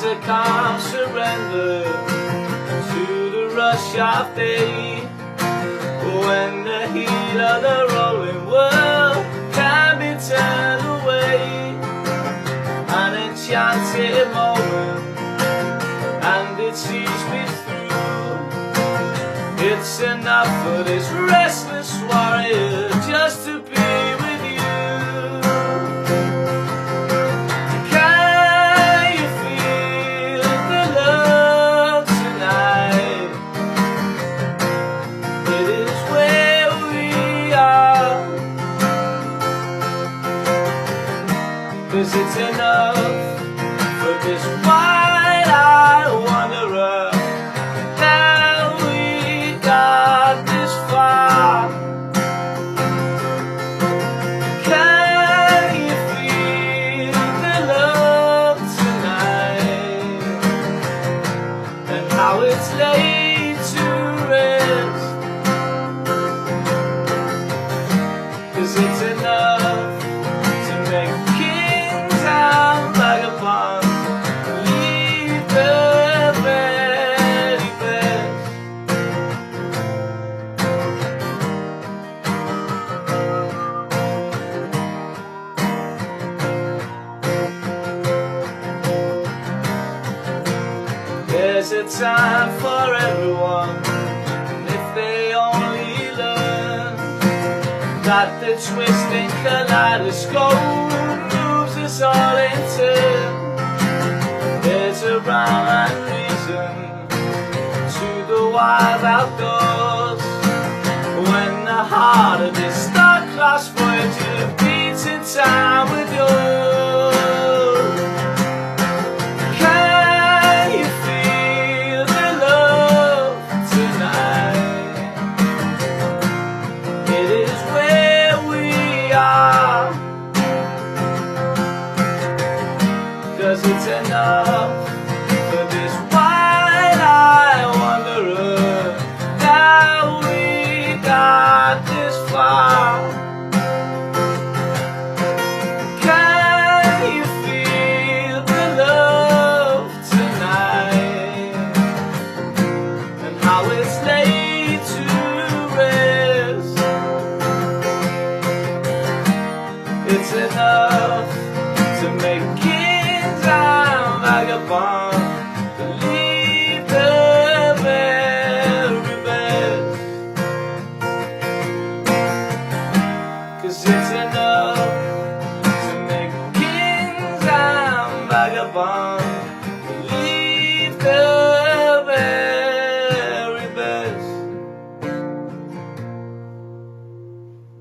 There's a calm surrender to the rush of day, when the heat of the rolling world can be turned away. An enchanted moment, and it sees me through. It's enough for this restless warrior just to be with you. Can you feel the love tonight? It is where we are, 'cause it's enough for this wide-eyed wanderer. Now we got this far. Can you feel the love tonight, and how it's laid to rest? 'Cause it's enough to make kings and vagabonds leave the very best. There's a time for everyone, and if they only learn that the twisting kaleidoscope moves us all in turn. There's a rhyme and reason to the wild outdoors, when the heart of this star-crossed Voyager beats in time with yours. Can you feel the love tonight? It is where we are, 'cause it's enough for this wide-eyed wanderer. Now we got this far. Can you feel the love tonight, and how it's laid to rest? It's enough to make kings and vagabonds believe the very best. 'Cause it's enough to make kings and vagabonds